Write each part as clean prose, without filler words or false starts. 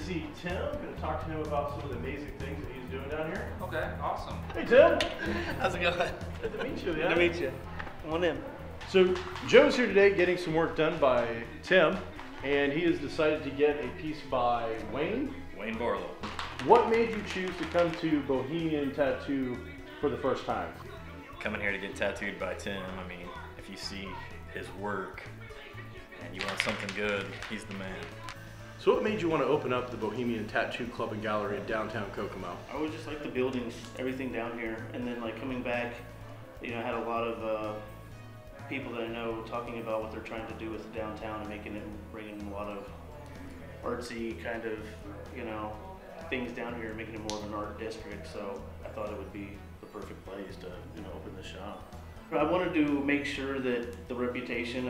see Tim. Going to talk to him about some of the amazing things that he's doing down here. Okay, awesome. Hey, Tim. How's it going? Good to meet you. Good to meet you. Come on in. So Joe's here today getting some work done by Tim, and he has decided to get a piece by Wayne. Wayne Barlow. What made you choose to come to Bohemian Tattoo for the first time? Coming here to get tattooed by Tim. I mean, if you see his work and you want something good, he's the man. So what made you want to open up the Bohemian Tattoo Club and Gallery in downtown Kokomo? I would just like the buildings, everything down here, and then like coming back, you know, I had a lot of people that I know talking about what they're trying to do with downtown and making it, bringing a lot of artsy kind of, you know, things down here, making it more of an art district. So I thought it would be the perfect place to, you know, open the shop. I wanted to make sure that the reputation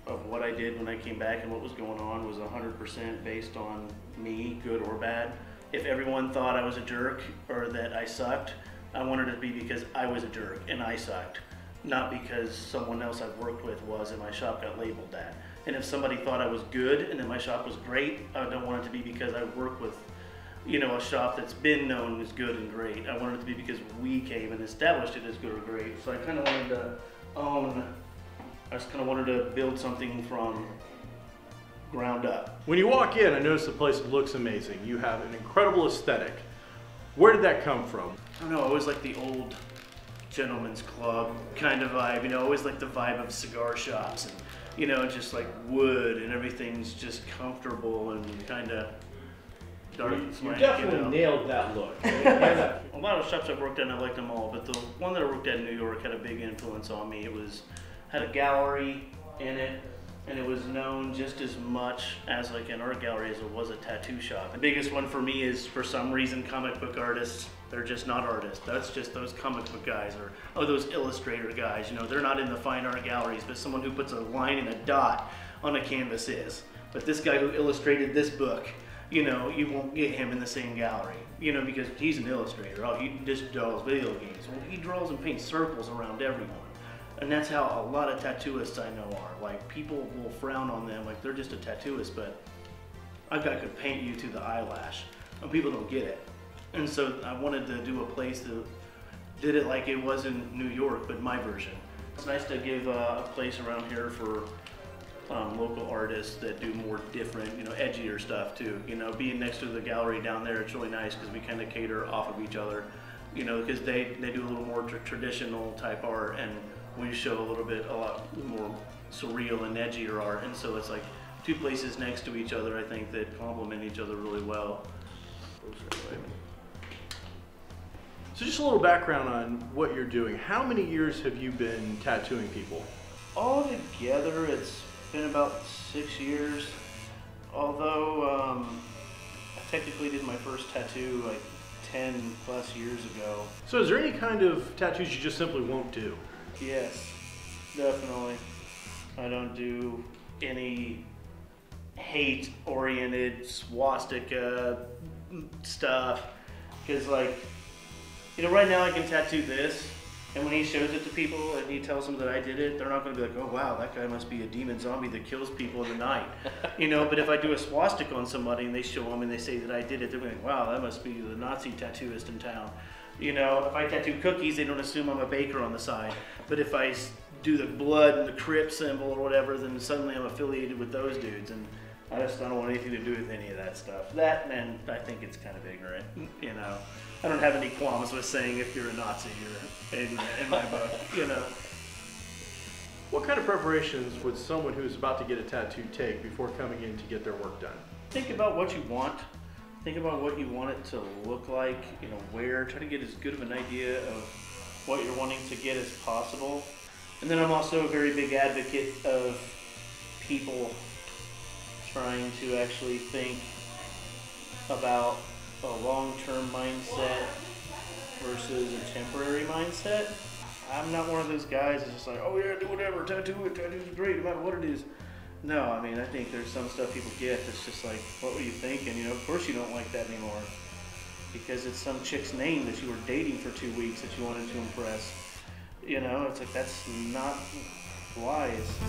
of what I did when I came back and what was going on was 100% based on me, good or bad. If everyone thought I was a jerk or that I sucked, I wanted it to be because I was a jerk and I sucked, not because someone else I've worked with was and my shop got labeled that. And if somebody thought I was good and that my shop was great, I don't want it to be because I work with, you know, a shop that's been known as good and great. I wanted it to be because we came and established it as good or great. So I kind of wanted to I just kind of wanted to build something from ground up. When you walk in, I notice the place looks amazing. You have an incredible aesthetic. Where did that come from? I don't know, I always like the old gentleman's club kind of vibe, you know, always like the vibe of cigar shops and, you know, just like wood and everything's just comfortable and kind of dark and You swank, definitely you know? nailed that look. A lot of shops I've worked at, I liked them all, but the one that I worked at in New York had a big influence on me. It had a gallery in it, and it was known just as much as like an art gallery as it was a tattoo shop. The biggest one for me is, for some reason, comic book artists. They're just not artists. That's just those comic book guys, or those illustrator guys. You know, they're not in the fine art galleries, but someone who puts a line and a dot on a canvas is. But this guy who illustrated this book, you know, you won't get him in the same gallery, you know, because he's an illustrator. Oh, he just draws video games. Well, he draws and paints circles around everyone. And that's how a lot of tattooists I know are. Like, people will frown on them like they're just a tattooist, but I could paint you to the eyelash, and people don't get it. And so I wanted to do a place that did it like it was in New York, but my version. It's nice to give a place around here for local artists that do more different, you know, edgier stuff too. You know, being next to the gallery down there, it's really nice because we kind of cater off of each other, you know, because they do a little more traditional type art, and we show a lot more surreal and edgier art. And so it's like two places next to each other, I think, that complement each other really well. So just a little background on what you're doing. How many years have you been tattooing people? All together, it's been about 6 years. Although I technically did my first tattoo like 10 plus years ago. So is there any kind of tattoos you just simply won't do? Yes, definitely. I don't do any hate-oriented swastika stuff, because, like, you know, right now I can tattoo this, and when he shows it to people and he tells them that I did it, they're not going to be like, oh wow, that guy must be a demon zombie that kills people in the night. You know, but if I do a swastika on somebody and they show them and they say that I did it, they're like, wow, that must be the Nazi tattooist in town. You know, if I tattoo cookies, they don't assume I'm a baker on the side. But if I do the blood and the Crip symbol or whatever, then suddenly I'm affiliated with those dudes. And I don't want anything to do with any of that stuff. That, and I think it's kind of ignorant, you know. I don't have any qualms with saying if you're a Nazi or in my book, you know. What kind of preparations would someone who's about to get a tattoo take before coming in to get their work done? Think about what you want. Think about what you want it to look like, you know, wear. Try to get as good of an idea of what you're wanting to get as possible. And then I'm also a very big advocate of people trying to actually think about a long-term mindset versus a temporary mindset. I'm not one of those guys that's just like, oh yeah, do whatever, tattoo it, tattoo's great, no matter what it is. No, I mean, I think there's some stuff people get that's just like, what were you thinking? You know, of course you don't like that anymore. Because it's some chick's name that you were dating for 2 weeks that you wanted to impress. You know, it's like, that's not wise.